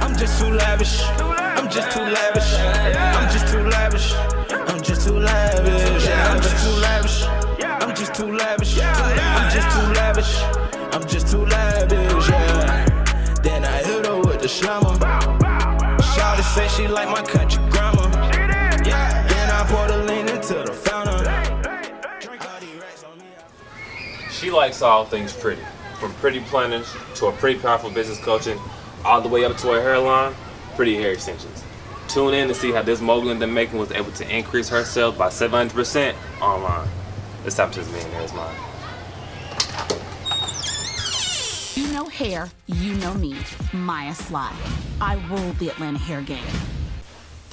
I'm just too lavish. I'm just too lavish. I'm just too lavish. I'm just too lavish. Yeah, I'm just too lavish. I'm just too lavish. I'm just too lavish. I'm just too lavish. Yeah. Then I hit her with the slammer. Shawty say she like my country grammar. Yeah. Then I pour the lean into the fountain. She likes all things pretty, from pretty planners to a pretty powerful business coaching, all the way up to her hairline, pretty hair extensions. Tune in to see how this mogul in the making was able to increase her sales by 700% online. It's time to this Millionaire's Mind. You know hair, you know me, Maja Sly. I rule the Atlanta hair game.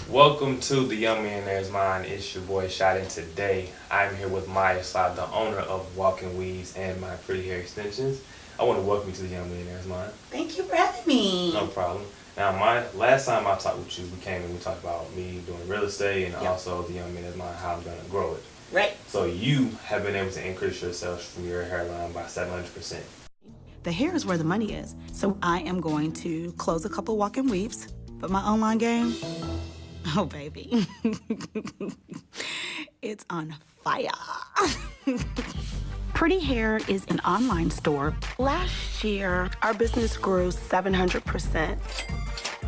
Welcome to the Young Millionaire's Mind. It's your boy Cuttin. Today I'm here with Maja Sly, the owner of Walking Weaves and My Pretty Hair Extensions. I want to welcome you to the Young Millionaire's Mind. Thank you for having me. No problem. Now, last time I talked with you, we came and we talked about me doing real estate and also the Young Millionaire's Mind, how I'm going to grow it. Right. So you have been able to increase your sales from your hairline by 700%. The hair is where the money is. So I am going to close a couple walk-in weaves, but my online game, oh baby, it's on fire. Pretty Hair is an online store. Last year, our business grew 700%.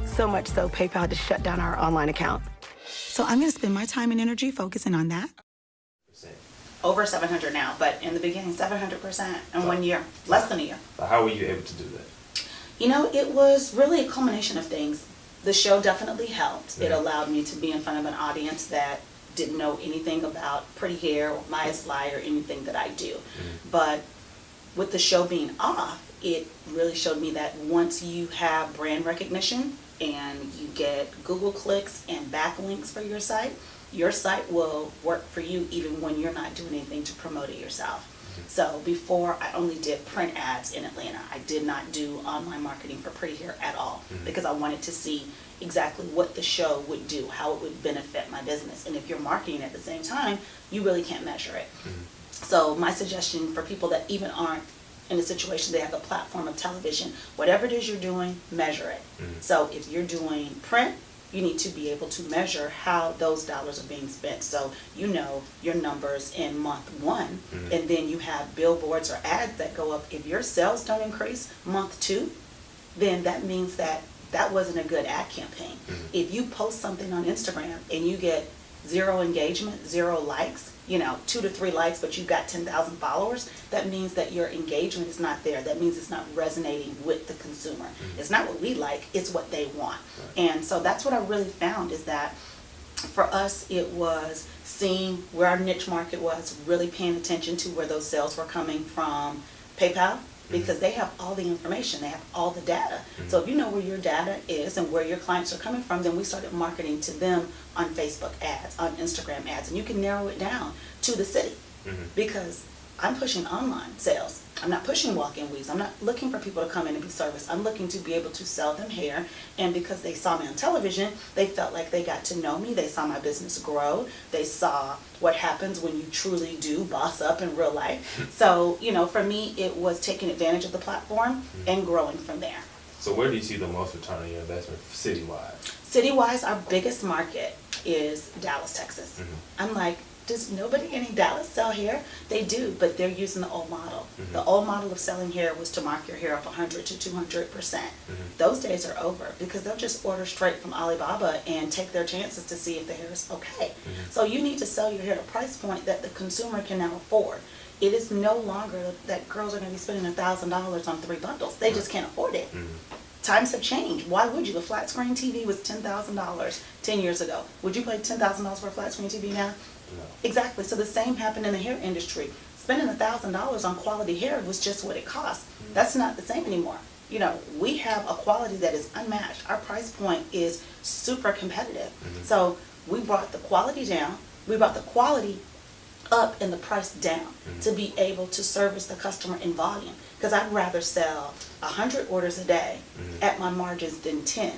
So much so, PayPal had to shut down our online account. So I'm gonna spend my time and energy focusing on that. Over 700 now, but in the beginning, 700% in 1 year, less than a year. So how were you able to do that? You know, it was really a culmination of things. The show definitely helped. It allowed me to be in front of an audience that didn't know anything about Pretty Hair or Maja Sly or anything that I do. But with the show being off, it really showed me that once you have brand recognition and you get Google clicks and backlinks for your site will work for you even when you're not doing anything to promote it yourself. So before, I only did print ads in Atlanta. I did not do online marketing for Pretty Hair at all because I wanted to see exactly what the show would do, how it would benefit my business. And if you're marketing at the same time, you really can't measure it. So my suggestion for people that even aren't in a situation they have a platform of television, whatever it is you're doing, measure it. So if you're doing print, you need to be able to measure how those dollars are being spent. So you know your numbers in month one, and then you have billboards or ads that go up. If your sales don't increase month two, then that means that wasn't a good ad campaign. If you post something on Instagram and you get 0 engagement, 0 likes, 2 to 3 likes, but you've got 10,000 followers, that means that your engagement is not there. That means it's not resonating with the consumer. It's not what we like, it's what they want. And so that's what I really found is that for us, it was seeing where our niche market was, really paying attention to where those sales were coming from PayPal, because they have all the information, they have all the data. So if you know where your data is and where your clients are coming from, then we started marketing to them on Facebook ads, on Instagram ads, and you can narrow it down to the city because I'm pushing online sales. I'm not pushing walk-in weaves. I'm not looking for people to come in and be serviced. I'm looking to be able to sell them hair, and because they saw me on television, they felt like they got to know me. They saw my business grow. They saw what happens when you truly do boss up in real life. So, for me, it was taking advantage of the platform and growing from there. So where do you see the most return on your investment city-wide? City-wise, our biggest market is Dallas, Texas. I'm like, does nobody in Dallas sell hair? They do, but they're using the old model. The old model of selling hair was to mark your hair up 100 to 200%. Those days are over because they'll just order straight from Alibaba and take their chances to see if the hair is okay. So you need to sell your hair at a price point that the consumer can now afford. It is no longer that girls are going to be spending $1,000 on 3 bundles. They just can't afford it. Times have changed. Why would you? A flat screen TV was $10,000 10 years ago. Would you pay $10,000 for a flat screen TV now? No. Exactly. So the same happened in the hair industry. Spending $1,000 on quality hair was just what it cost. That's not the same anymore. We have a quality that is unmatched. Our price point is super competitive. So we brought the quality down. We brought the quality up and the price down to be able to service the customer in volume. Because I'd rather sell 100 orders a day at my margins than 10.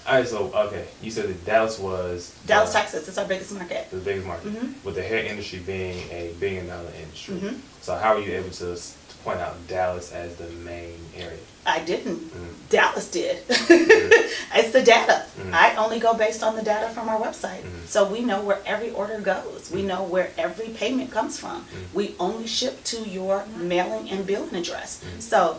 All right, so, you said that Dallas was... Dallas, Texas, is our biggest market. The biggest market. With the hair industry being a $1 billion industry. So how are you able to point out Dallas as the main area. I didn't. Mm-hmm. Dallas did. Mm-hmm. It's the data. Mm-hmm. I only go based on the data from our website. Mm-hmm. So we know where every order goes. We know where every payment comes from. Mm-hmm. We only ship to your mailing and billing address. Mm-hmm. So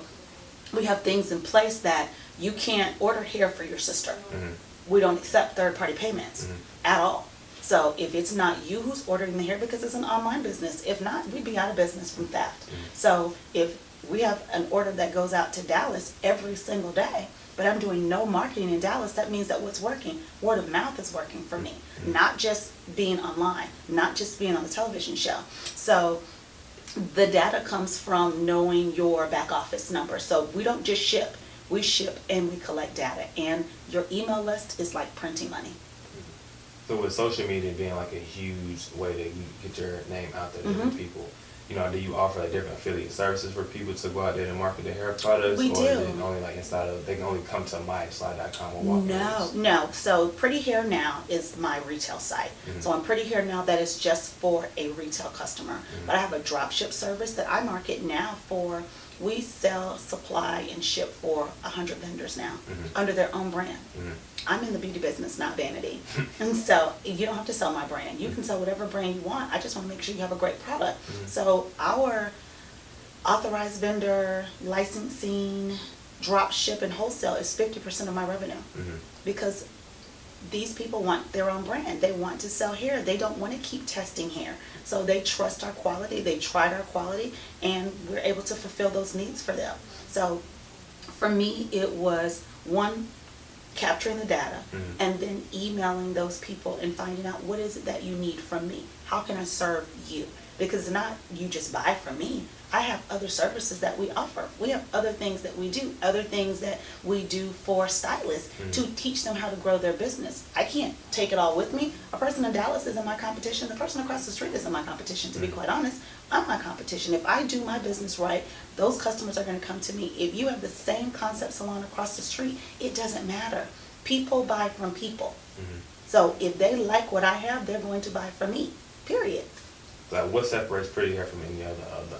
we have things in place that you can't order hair for your sister. Mm-hmm. We don't accept third-party payments Mm-hmm. at all. So if it's not you who's ordering the hair, because it's an online business, if not, we'd be out of business from theft. Mm-hmm. So if we have an order that goes out to Dallas every single day, but I'm doing no marketing in Dallas, that means that what's working, word of mouth is working for me, not just being online, not just being on the television show. So the data comes from knowing your back office number. So we don't just ship, we ship and we collect data. And your email list is like printing money. So with social media being like a huge way to get your name out there to Mm-hmm. different people, you know, do you offer like different affiliate services for people to go out there and market their hair products? We or do. Is it only like inside of, they can only come to MajaSly.com or walk No. So Pretty Hair Now is my retail site. Mm-hmm. So on Pretty Hair Now, that is just for a retail customer. Mm-hmm. But I have a dropship service that I market now for. We sell, supply, and ship for 100 vendors now Mm-hmm. under their own brand. Mm-hmm. I'm in the beauty business, not vanity. And so you don't have to sell my brand. You can sell whatever brand you want. I just want to make sure you have a great product. Mm-hmm. So our authorized vendor, licensing, drop ship, and wholesale is 50% of my revenue. Mm-hmm. Because these people want their own brand. They want to sell hair. They don't want to keep testing hair. So they trust our quality. They tried our quality, and we're able to fulfill those needs for them. So for me, it was one, capturing the data, Mm-hmm. and then emailing those people and finding out what is it that you need from me. How can I serve you? Because not you just buy from me. I have other services that we offer. We have other things that we do, other things that we do for stylists to teach them how to grow their business. I can't take it all with me. A person in Dallas isn't my competition. The person across the street isn't my competition, to be quite honest. I'm my competition. If I do my business right, those customers are going to come to me. If you have the same concept salon across the street, it doesn't matter. People buy from people. Mm-hmm. So if they like what I have, they're going to buy from me, period. Like, what separates Pretty Hair from any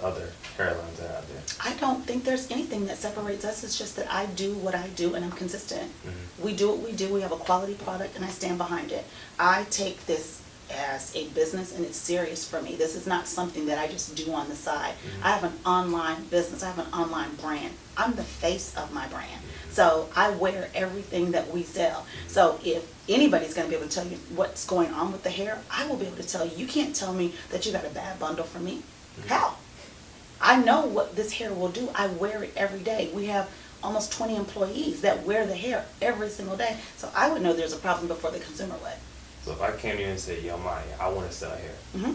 other hairlines that are out there? I don't think there's anything that separates us. It's just that I do what I do and I'm consistent. Mm-hmm. We do what we do. We have a quality product and I stand behind it. I take this as a business and it's serious for me. This is not something that I just do on the side. Mm-hmm. I have an online business. I have an online brand. I'm the face of my brand. So I wear everything that we sell. So if anybody's going to be able to tell you what's going on with the hair, I will be able to tell you. You can't tell me that you got a bad bundle from me. How? I know what this hair will do. I wear it every day. We have almost 20 employees that wear the hair every single day. So I would know there's a problem before the consumer would. So if I came to you and said, yo, Maya, I want to sell hair,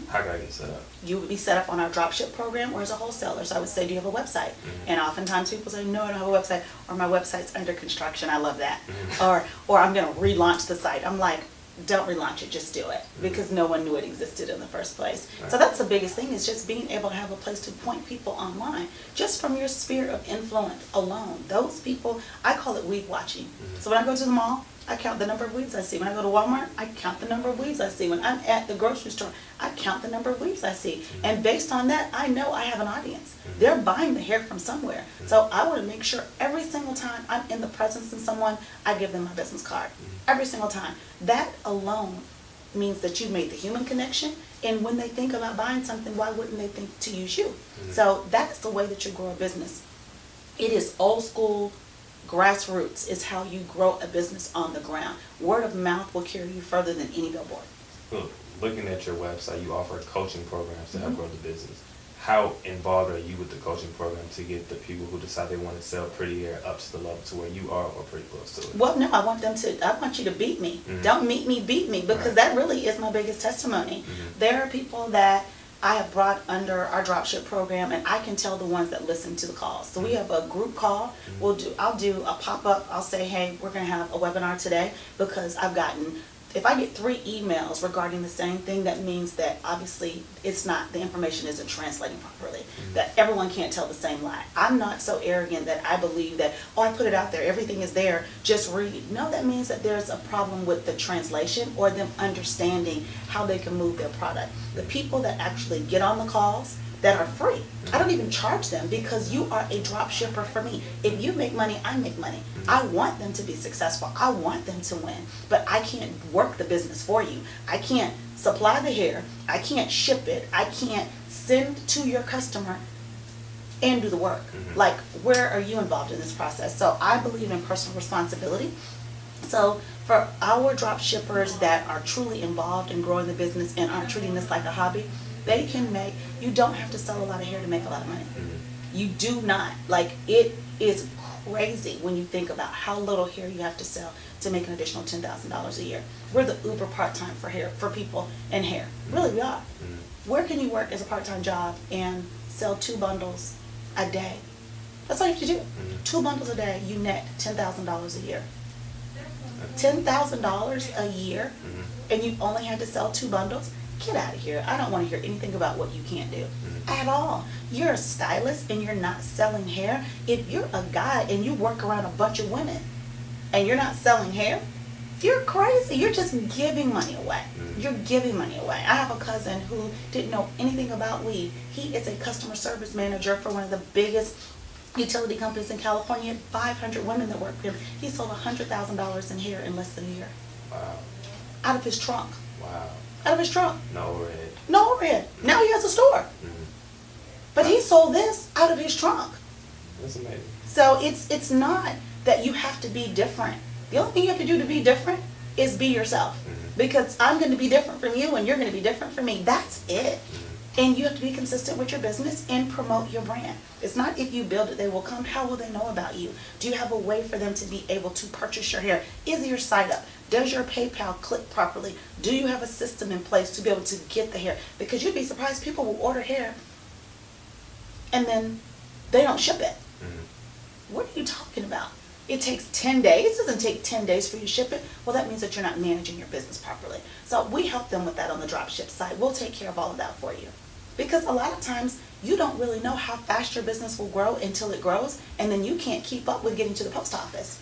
how can I get set up? You would be set up on our dropship program or as a wholesaler. So I would say, do you have a website? And oftentimes people say, no, I don't have a website, or my website's under construction. I love that. Or I'm going to relaunch the site. I'm like, don't relaunch it, just do it, because no one knew it existed in the first place. So that's the biggest thing, is just being able to have a place to point people online, just from your sphere of influence alone. Those people, I call it weave watching. So when I go to the mall, I count the number of weaves I see. When I go to Walmart, I count the number of weaves I see. When I'm at the grocery store, I count the number of weaves I see. And based on that, I know I have an audience. They're buying the hair from somewhere. So I want to make sure every single time I'm in the presence of someone, I give them my business card. Every single time. That alone means that you've made the human connection. And when they think about buying something, why wouldn't they think to use you? So that's the way that you grow a business. It is old school. Grassroots is how you grow a business on the ground. Word of mouth will carry you further than any billboard. Look, looking at your website, you offer coaching programs to help grow the business. How involved are you with the coaching program to get the people who decide they want to sell Pretty Hair up to the level to where you are, or pretty close to it? Well, no, I want you to beat me. Don't meet me, beat me, because that really is my biggest testimony. There are people that I have brought under our dropship program, and I can tell the ones that listen to the calls. So we have a group call. I'll do a pop-up. I'll say, hey, we're going to have a webinar today, because if I get 3 emails regarding the same thing, that means that obviously the information isn't translating properly, that everyone can't tell the same lie. I'm not so arrogant that I believe that, I put it out there, everything is there, just read. No, that means that there's a problem with the translation or them understanding how they can move their product. The people that actually get on the calls, that are free. I don't even charge them because you are a drop shipper for me. If you make money, I make money. I want them to be successful. I want them to win. But I can't work the business for you. I can't supply the hair. I can't ship it. I can't send to your customer and do the work. Like, where are you involved in this process? So I believe in personal responsibility. So for our drop shippers that are truly involved in growing the business and aren't treating this like a hobby, they can make, you don't have to sell a lot of hair to make a lot of money. You do not. Like, it is crazy when you think about how little hair you have to sell to make an additional $10,000 a year. We're the uber part-time for hair, for people in hair. Really, we are. Where can you work as a part-time job and sell 2 bundles a day? That's all you have to do. 2 bundles a day, you net $10,000 a year. $10,000 a year, and you only had to sell 2 bundles? Get out of here. I don't want to hear anything about what you can't do at all. You're a stylist and you're not selling hair. If you're a guy and you work around a bunch of women and you're not selling hair, you're crazy. You're just giving money away. You're giving money away. I have a cousin who didn't know anything about weave. He is a customer service manager for one of the biggest utility companies in California. 500 women that work for him. He sold $100,000 in hair in less than a year. Wow. Out of his trunk. Wow. Out of his trunk. No overhead. No overhead. Now he has a store. But he sold this out of his trunk. That's amazing. So it's not that you have to be different. The only thing you have to do to be different is be yourself. Because I'm going to be different from you and you're going to be different from me. That's it. And you have to be consistent with your business and promote your brand. It's not if you build it, they will come. How will they know about you? Do you have a way for them to be able to purchase your hair? Is your site up? Does your PayPal click properly? Do you have a system in place to be able to get the hair? Because you'd be surprised, people will order hair and then they don't ship it. What are you talking about? It takes 10 days. It doesn't take 10 days for you to ship it. Well, that means that you're not managing your business properly. So we help them with that on the dropship side. We'll take care of all of that for you. Because a lot of times you don't really know how fast your business will grow until it grows, and then you can't keep up with getting to the post office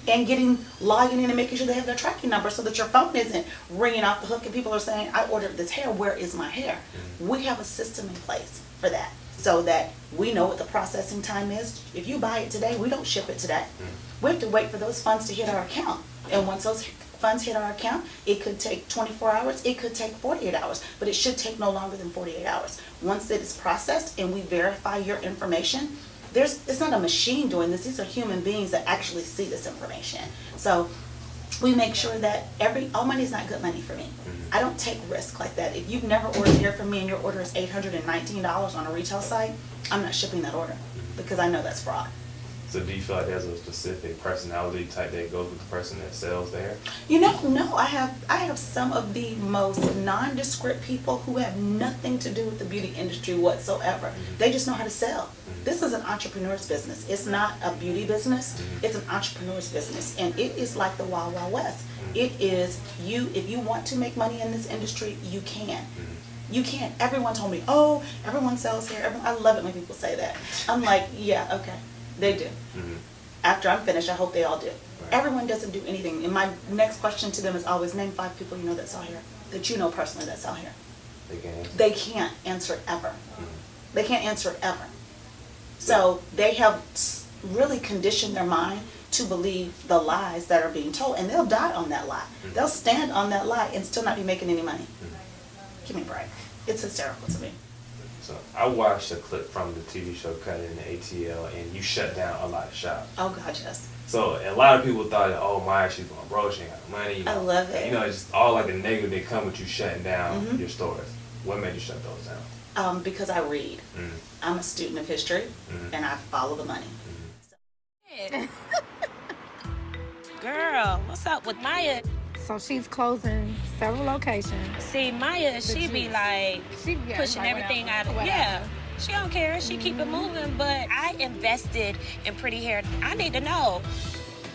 and logging in and making sure they have their tracking number so that your phone isn't ringing off the hook and people are saying, I ordered this hair, where is my hair? We have a system in place for that so that we know what the processing time is. If you buy it today, we don't ship it today. We have to wait for those funds to hit our account. And once those funds hit our account, it could take 24 hours, it could take 48 hours, but it should take no longer than 48 hours. Once it is processed and we verify your information, it's not a machine doing this, these are human beings that actually see this information. So we make sure that all money is not good money for me. I don't take risk like that. If you've never ordered hair from me and your order is $819 on a retail site, I'm not shipping that order because I know that's fraud. So do you feel like there's a specific personality type that goes with the person that sells there? No, I have some of the most nondescript people who have nothing to do with the beauty industry whatsoever. They just know how to sell. This is an entrepreneur's business. It's not a beauty business. It's an entrepreneur's business. And it is like the Wild Wild West. It is if you want to make money in this industry, you can. You can't. Everyone told me, oh, everyone sells hair. I love it when people say that. I'm like, yeah, okay. They do. After I'm finished, I hope they all do. Everyone doesn't do anything. And my next question to them is always, name 5 people you know that sell hair, that you know personally that sell hair. They can't answer ever. They can't answer ever. So they have really conditioned their mind to believe the lies that are being told, and they'll die on that lie. They'll stand on that lie and still not be making any money. Give me a break. It's hysterical to me. So I watched a clip from the TV show Cuttin in the ATL, and you shut down a lot of shops. Oh God, yes. So a lot of people thought, oh, Maja, she's going broke, she ain't got no money. I love it. It's just all like the negative that come with you shutting down your stores. What made you shut those down? Because I read. I'm a student of history, and I follow the money. Girl, what's up with Maja? So she's closing several locations. See, Maja, she be like pushing everything out of she don't care. She keep it moving, but I invested in pretty hair. I need to know.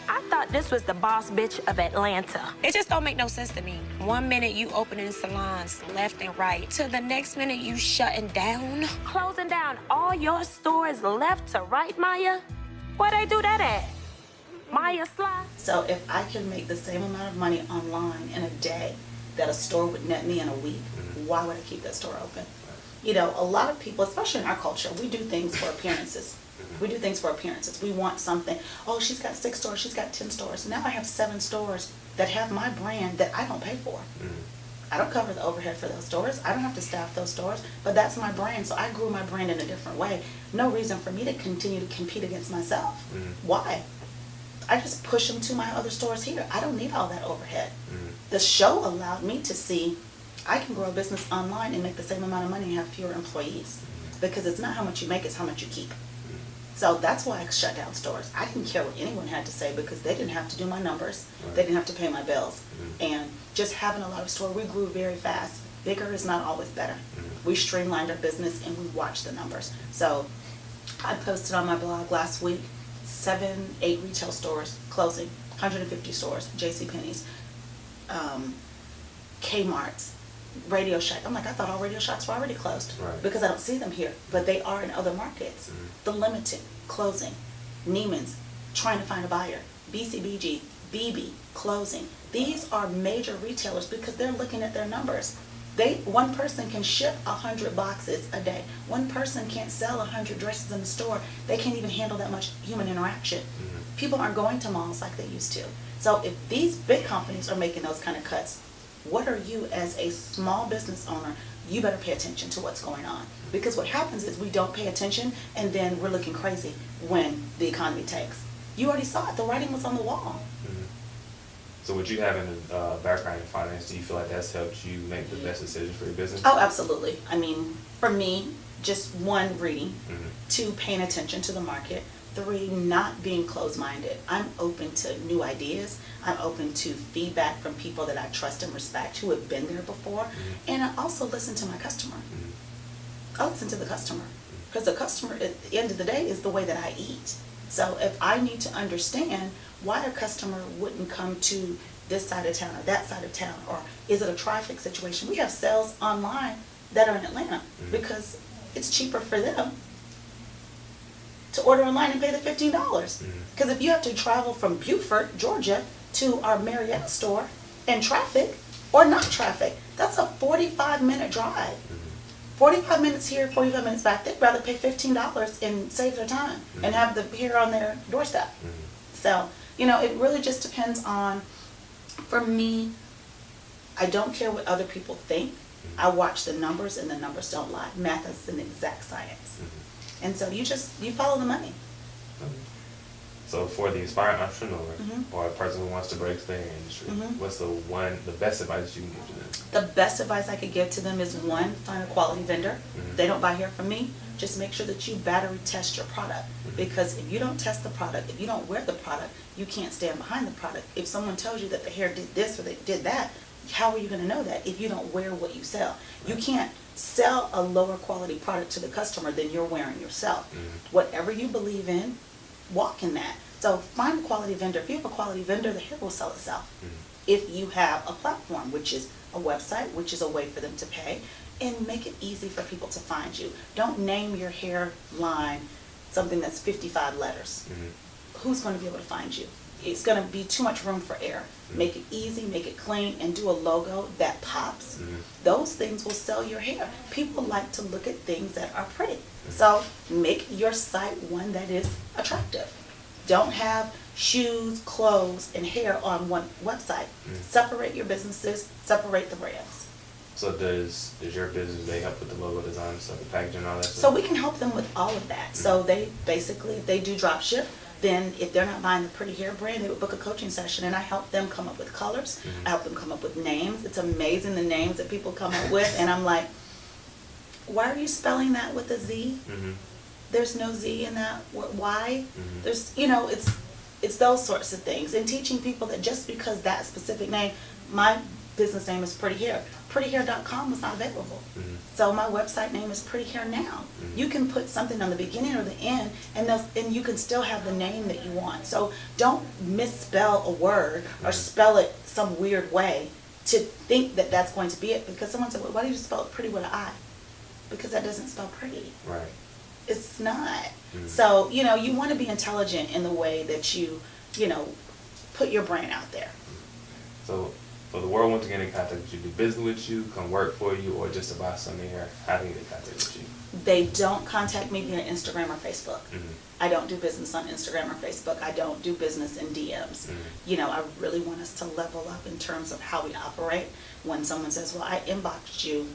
I thought this was the boss bitch of Atlanta. It just don't make no sense to me. One minute you opening salons left and right, to the next minute you shutting down. Closing down all your stores left to right, Maja? Where they do that at? Maja Sly? So if I can make the same amount of money online in a day that a store would net me in a week, why would I keep that store open? You know, a lot of people, especially in our culture, we do things for appearances. We do things for appearances. We want something. Oh, she's got 6 stores. She's got 10 stores. Now I have 7 stores that have my brand that I don't pay for. I don't cover the overhead for those stores. I don't have to staff those stores, but that's my brand. So I grew my brand in a different way. No reason for me to continue to compete against myself. Why? I just push them to my other stores here. I don't need all that overhead. The show allowed me to see I can grow a business online and make the same amount of money and have fewer employees, because it's not how much you make, it's how much you keep. So that's why I shut down stores. I didn't care what anyone had to say because they didn't have to do my numbers. They didn't have to pay my bills. And just having a lot of stores, we grew very fast. Bigger is not always better. We streamlined our business and we watched the numbers. So I posted on my blog last week, 7, 8 retail stores closing, 150 stores, JCPenney's, Kmart's, Radio Shack. I'm like, I thought all Radio Shacks were already closed because I don't see them here, but they are in other markets. The Limited closing, Neiman's trying to find a buyer, BCBG, BB closing. These are major retailers because they're looking at their numbers. One person can ship 100 boxes a day. One person can't sell 100 dresses in the store. They can't even handle that much human interaction. People aren't going to malls like they used to. So if these big companies are making those kind of cuts, what are you as a small business owner? You better pay attention to what's going on. Because what happens is we don't pay attention and then we're looking crazy when the economy takes. You already saw it. The writing was on the wall. So with you having a background in finance, do you feel like that's helped you make the best decisions for your business? Oh, absolutely. I mean, for me, just 1, reading, 2, paying attention to the market, 3, not being closed-minded. I'm open to new ideas. I'm open to feedback from people that I trust and respect who have been there before. And I also listen to my customer. I listen to the customer because the customer at the end of the day is the way that I eat. So if I need to understand why a customer wouldn't come to this side of town or that side of town, or is it a traffic situation? We have sales online that are in Atlanta because it's cheaper for them to order online and pay the $15. Because if you have to travel from Beaufort, Georgia to our Marietta store in traffic or not traffic, that's a 45-minute drive. 45 minutes here, 45 minutes back. They'd rather pay $15 and save their time and have the here on their doorstep. So, you know, it really just depends on, for me, I don't care what other people think. I watch the numbers and the numbers don't lie. Math is an exact science. And so you follow the money. So for the aspiring entrepreneur or a person who wants to break through the industry, what's the best advice you can give to them? The best advice I could give to them is, 1, find a quality vendor. They don't buy here from me. Just make sure that you battery test your product. Because if you don't test the product, if you don't wear the product, you can't stand behind the product. If someone tells you that the hair did this or they did that, how are you going to know that if you don't wear what you sell? You can't sell a lower quality product to the customer than you're wearing yourself. Whatever you believe in, walk in that. So find a quality vendor. If you have a quality vendor, the hair will sell itself. If you have a platform, which is a website, which is a way for them to pay, and make it easy for people to find you. Don't name your hairline something that's 55 letters. Who's going to be able to find you? It's going to be too much room for error. Make it easy, make it clean, and do a logo that pops. Those things will sell your hair. People like to look at things that are pretty. So make your site one that is attractive. Don't have shoes, clothes, and hair on one website. Separate your businesses, separate the brands. So does your business, they help with the logo design stuff, the packaging and all that stuff? So we can help them with all of that. So they do drop ship. Then if they're not buying the Pretty Hair brand, they would book a coaching session, and I help them come up with colors. I help them come up with names. It's amazing the names that people come up with, and I'm like, why are you spelling that with a Z? There's no Z in that. Why? There's, it's those sorts of things. And teaching people that just because that specific name, my business name is Pretty Hair. PrettyHair.com was not available. So my website name is Pretty Hair Now. You can put something on the beginning or the end, and you can still have the name that you want. So don't misspell a word or spell it some weird way to think that that's going to be it. Because someone said, well, why do you spell it pretty with an I? Because that doesn't spell pretty. Right. It's not. So, you want to be intelligent in the way that you put your brand out there. So For the world want to get in contact with you, do business with you, come work for you, or just to buy something here, how can they get in contact with you? They don't contact me via Instagram or Facebook. Mm-hmm. I don't do business on Instagram or Facebook. I don't do business in DMs. Mm-hmm. You know, I really want us to level up in terms of how we operate. When someone says, well, I inboxed you,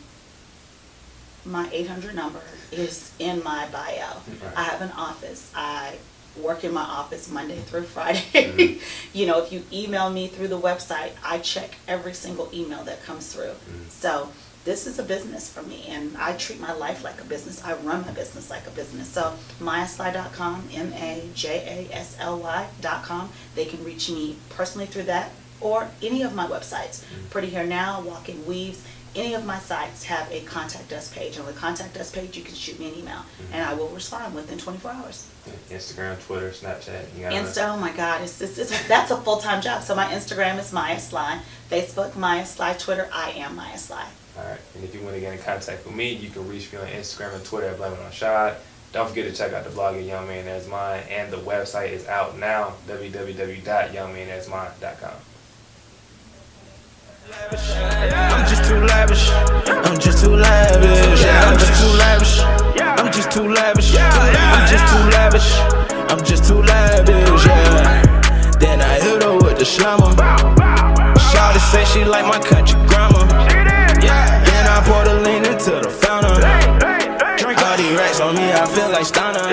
my 800 number is in my bio. Right. I have an office. I work in my office Monday through Friday. Mm-hmm. You know, if you email me through the website, I check every single email that comes through. Mm-hmm. So this is a business for me, and I treat my life like a business. I run my business like a business. So majasly.com, MAJASLY.com. They can reach me personally through that or any of my websites. Pretty Hair Now, Walk-In Weaves, any of my sites have a contact us page. On the contact us page, you can shoot me an email, and I will respond within 24 hours. Instagram, Twitter, Snapchat. You got Insta, oh my God, that's a full-time job. So my Instagram is Maja Sly, Facebook Maja Sly, Twitter I am Maja Sly. All right, and if you want to get in contact with me, you can reach me on Instagram and Twitter at Blame It On Shad. Don't forget to check out the blog at Young Millionaire's Mind, and the website is out now, www.youngmillionairesmind.com. I'm just too lavish. I'm just too lavish. Yeah, I'm just too lavish. I'm just too lavish. I'm just too lavish. I'm just too lavish. Yeah. Then I hit her with the slammer. Shawty say she like my country grammar. Yeah. Then I pour the lean into the fountain. All these racks on me, I feel like stunner.